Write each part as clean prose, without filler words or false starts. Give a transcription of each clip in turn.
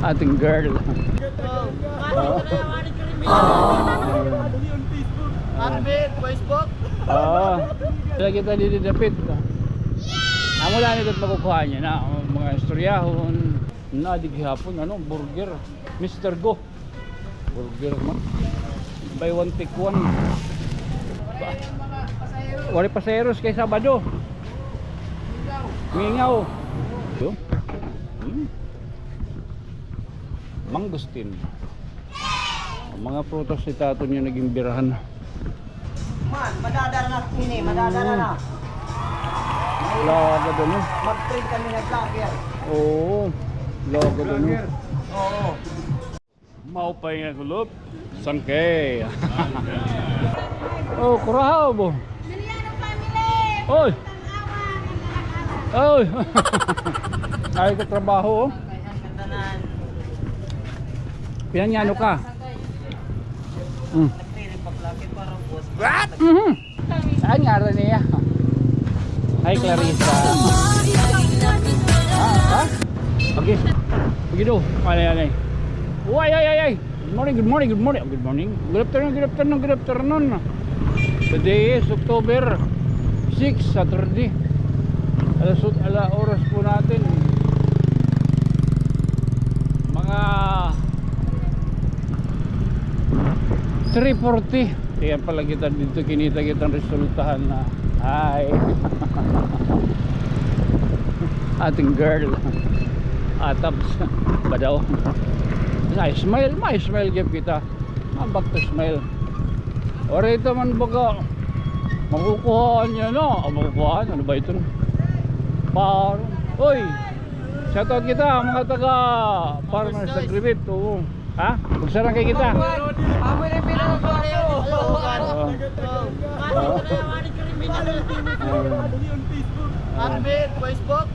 ating girl. Facebook. Sila kita dididapit. Amo lang ito makukuha niya na mga istoryahon na digihapon ano burger Mr. Go burger man buy one take one. Wala pasayeros kay Sabado mingaw yo mangustin mga prutas si tato niya naging birahan Man, madadara na ini, madadara na. laga doon eh. Mag-trade kami na vlogger. Oo laga doon eh. Oo. Mau pa yung gulop sangkay. Oh kurahaw bo Miliano family! oy oy ay ka trabaho oh. Pinanyano ka? Nag-trade pa vlogger para boss. What? Saan nga rin niya? Hi Clarissa. Ha? Okay. Begitu. Ay. Uy, ay. Good morning. Good morning. Good afternoon. Today is October 6, Saturday. Ala oras po natin. Mga 3:40. Kaya pala kita dito kinita kitang resultahan na hi. Ating girl. Atabs. Badaw. My smile give kita. Back to smile. Ora ito man baga. Makukuhaan niya no. Makukuhaan. Ano ba ito? Parang. Oy. Shoutout kita mga taga Farmers Agreement. Oo. Ha? Magsarang kay kita. Amo na pinapalo. Facebook.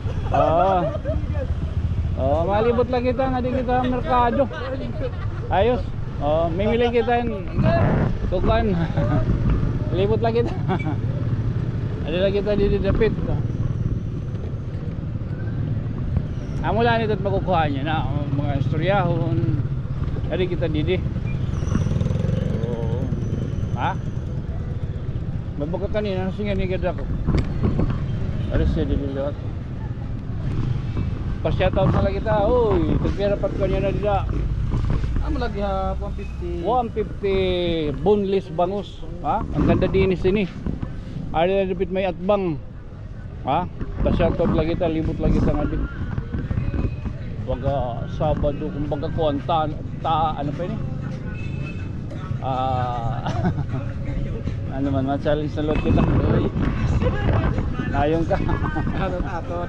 Malibot lang kita nga di kita merkado. Ayos. Mimili kita yung tukan. Libot lang kita. Ano lang kita dididapit. Amo lang ito at makukuha niya na mga istoryahon. Ari kita didi. Ha? Mabuka kanina singa ni gada ko. Ari siya didi lewat. Pa-shoutout na lang kita. Oy, tagpira pat ko niya na dida. Amo lagi ha 150. 150 boneless bangus. Ha? Ang ganda din sini. Ari na dipit may atbang. Ha? Pa-shoutout lang kita, libot lang kita nga din. Baga Sabado kumbaga kuanta ano pa ini? Ano man challenge sa lot kita. Ayong ka. Aton.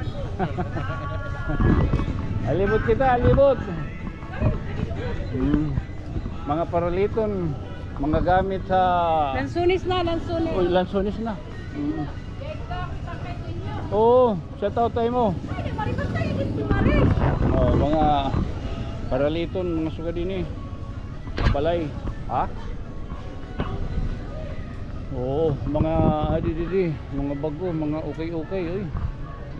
Alibot kita, alibot. Mga paraliton, mga gamit sa Lansunis na. Uy, lansones na. Oo, shoutout tayo mo. Mga paraliton, mga suga din eh. Balay, ha? Oo, mga adididi, mga bago, mga okay, oy.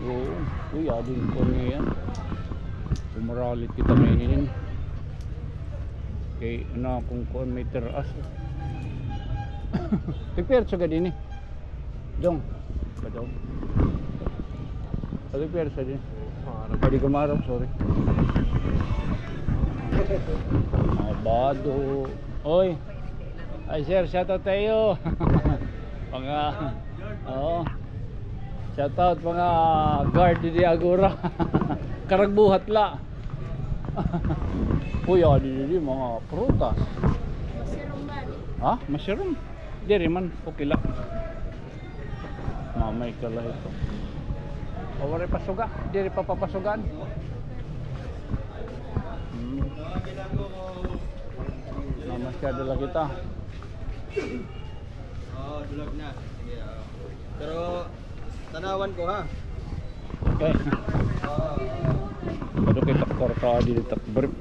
Oo, uy, adin ko niya yan. Umaralit kita ngayon. Okay, ano kung may teras. Repair suga din eh. Dong, ba daw? Repair sa din. Hindi ko marap, sorry. Abado. Oy. Ay sir, shoutout tayo. Mga shoutout mga guard di Agora. Karagbuhat la. Uy, di mga prutas. Ha? Mushroom? Diri man, okay lang. Mamay kala ito. Wala pasuga, diri pa papasugan. Namaskar dala kita. Dulag na. Sige. Pero tanawan ko ha. Okay. Ano kay taktor ka dili takbrip.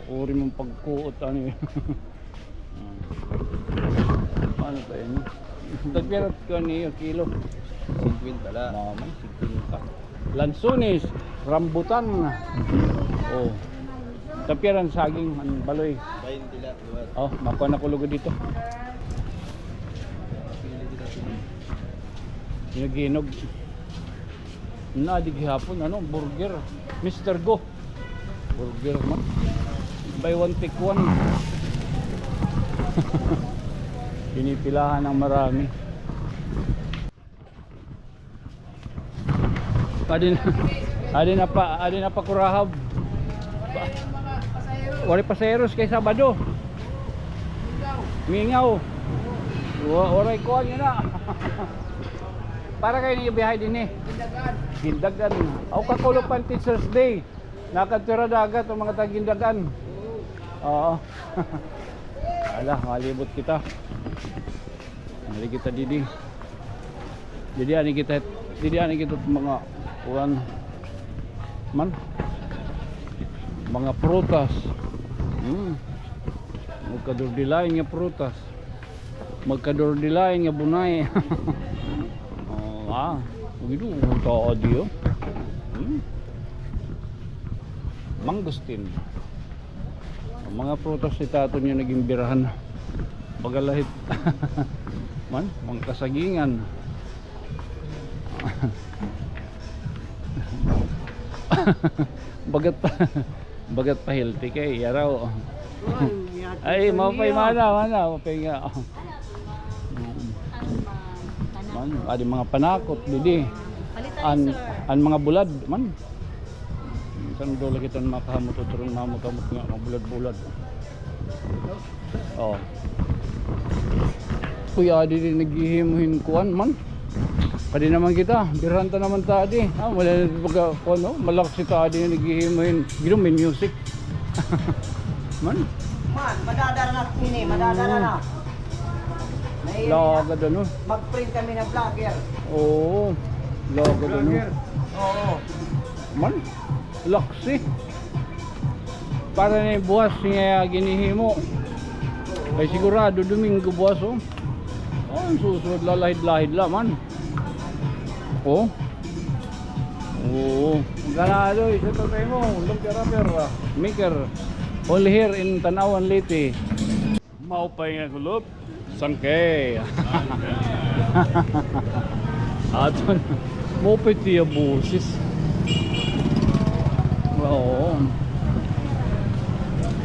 Uri mong pagkuot ano yun. Ano ba yun? Tagpirot ko niyo kilo. 50 tala. Mamay, 50. Lansunis, rambutan. Oh. Tapiran saging ang baloy. 20 lang, luwat. Oh, makuha na kulugod dito. Ginog-ginog. Na di gihapon ano, burger. Mr. Go. Burger man. Buy one take one. Pinipilahan ng marami. Adi na pa kurahab. Wala pasayeros kay Sabado. Mingaw. Oray ko na. Para kayo niyo biyahe din eh. Gindagan. Aw kakulupan Teachers Day. Nakatira dagat ang mga tagindagan. Oo. Ala, malibot kita. Mali kita didi. Jadi ani kita mga kuan man mga prutas. Magkadurdilain nga prutas. Magkadurdilain nga bunay. Begitu tao dia. Mangustin. Mga prutas ni tato niya naging birahan. Pagalahit. Man, mga kasagingan. bagat pa healthy kay yaraw. Ay, mapay mana mapay nga. Man, adi mga panakot didi. An mga bulad man. Minsan do lagi tan makahamot turon mamutamot nga mga bulad-bulad. Oh. Kuya adi naghihimuhin kuan man. Pwede naman kita, biranta naman tadi. Wala pagka no, malakas si tadi naghihimuhin. Ginumin music. Man, madadara na ini, madadara na. laga doon. Mag-print kami ng vlogger. Oo. Laga doon. Oo. Man, laksi. Para na buwas niya ginihimo. Kay sigurado Domingo buwas oh. Oh, susunod lalahid-lahid laman. Oh. Oo. Ganado isa to tayo mo, lugger maker. Only here in Tanawan Leyte. Maupay nga kulop. Sangkay. Aton. Maupay tiya busis. Oo.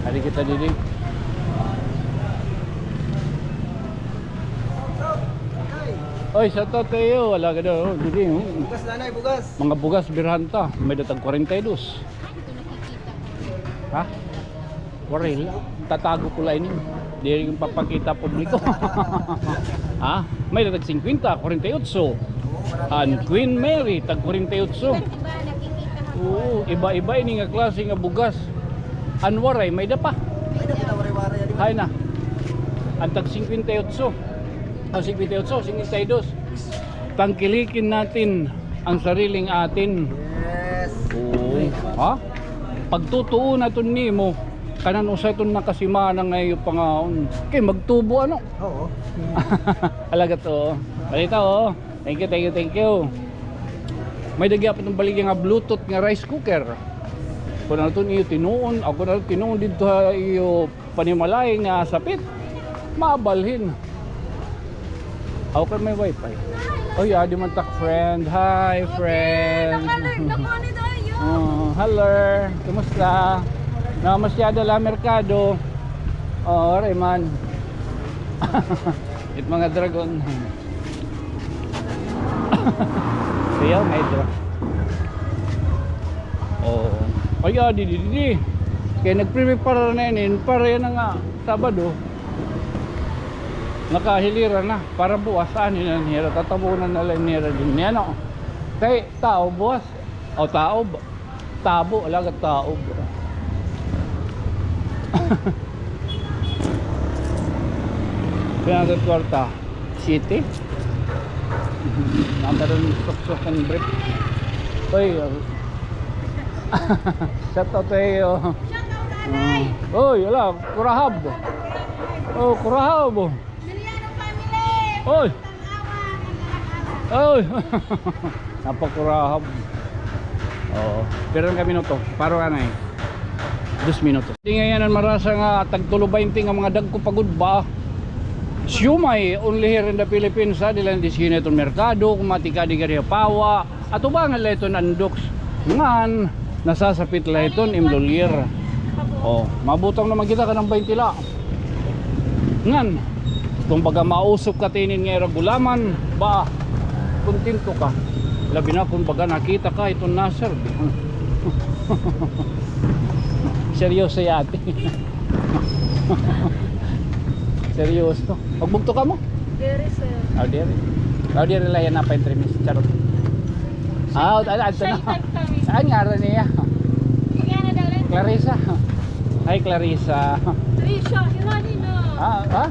Hari kita didi. Oy, sa to tayo. Wala ka daw. Didi. Bugas nanay, bugas. Mga bugas birhanta. May datang 42. Ha? Waril. Tatago ko lang ini. Di rin papakita publiko. Ha? May datang 50, 48. An Queen Mary, tag 48. Oo, iba-iba ini nga klase nga bugas. An waray, may dapa. Hay na. Ang tag 58. Ang 58, 52. Tangkilikin natin ang sariling atin. Yes. Oo. Ha? Pagtutuo na ito nimo, kanan usay ito nakasimana ngayon pangaon. Kay magtubo ano? Oo. Alaga to. Balita oh. Thank you. May dagya pa ng baligya nga Bluetooth nga rice cooker. Kung na ito niyo tinuon, ako na tinuon dito iyo panimalay nga sapit. Mabalhin. Ako ka may wifi. Oh yeah, di man tak friend. Hi friend. Hello. Kumusta? Namasyado la merkado. Oh, Rayman. It mga dragon. Siya may dra. Oh. Oh yeah, di. Kaya nagprepare na yun para yan nga Sabado. Nakahilira na para buwas nila nila tatabunan na lang nila din yan o kay tao buwas o tao tabo alaga tao kaya kwarta city nandun sok and brief oy shout out tayo oy ala kurahab oh kurahab oy! Oy! Napakurahab. Oo. Pero kami no to. Paro ka na eh. 2 minutos. Di ngayon marasa nga tagtulo 20 nga mga dagko pagod ba. Siumay only here in the Philippines ha, dilan di sine itong merkado, kumatika di gari pawa. Ato ba nga leton andoks ngan nasasapit la iton imlolir. Oh, mabutang naman kita ka ng 20 la. Ngan kung baga mausok ka tinin nga gulaman ba kontento ka. Labi na kung baga nakita ka itong naserve. Seryoso yate. Seryoso. Pagbugto ka mo? Dere, sir. Dere la yan na pa entremis. Charot. Ito na. Ang ngaran niya. Kaya na daw rin. Clarissa. Hi Clarissa. Trisha, hirani na. Ha?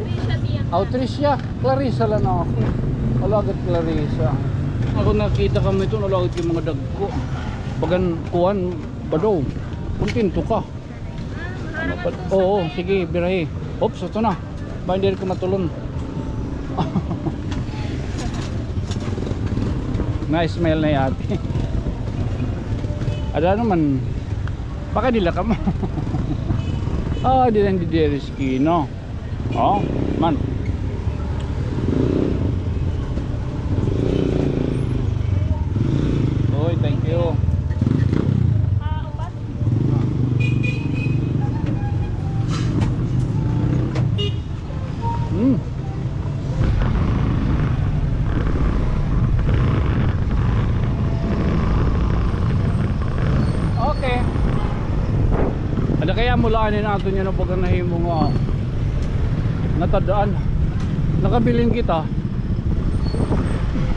Trisha tiyan. Tricia. Clarissa lang ako. Alagat Clarissa. Ako nakita kami ito, alagat yung mga dagko. Bagan kuhan ba daw? Kontento ka. Oo, sige, birahe. Oops, ito na. Ba hindi rin ko matulon. Nice smile na yate. Ada naman. Baka nila ka mo. Di lang di deriski, no? Oh, man. Oy, thank you. Upat. Okay. Ada kaya mulaanin natin yan ang pagkanahimo nga natadaan. Nakabiling kita.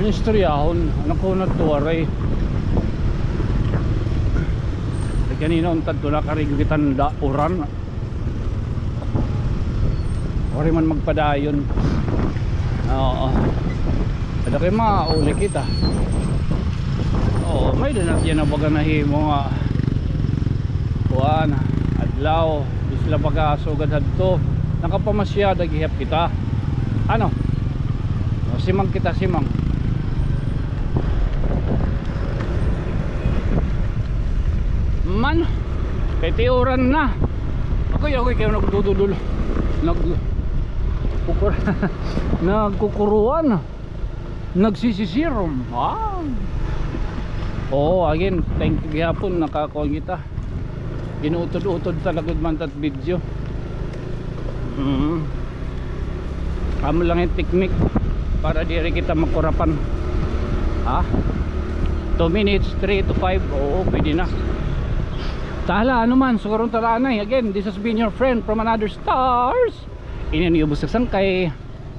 Ministryahon. Anak ko na tuwaray. Kanina untad to na karigitan da uran. Ori man magpadayon. Oo. Ada kay mauli kita. Oo, may dinatyan na baga nahimo nga. Kuan, adlaw, di sila pagkasugad hadto. Nakapamasya dagihap kita. Ano? Simang kita simang. Man, kay tiuran na. Ako kayo nagdududul. Nagkukuruan. Nagsisisirom. Oo, again, thank you gihapon nakakuha kita. Ginuutod-utod talaga man tat video. Amo lang yung technique para di rin kita makurapan. 2 minutes, 3 to 5. Oo, pwede na. Tala, ano man, sukarong talanay. Again, this has been your friend from another stars. Inaniubos sa Sangkay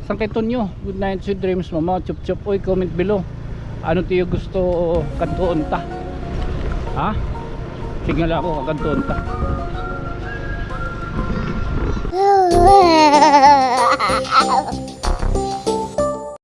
Tonyo. Good night, sweet dreams, mama. Chup chup. Uy, comment below. Ano tiyo gusto kantuon ta? Signal ako kakantuon ta.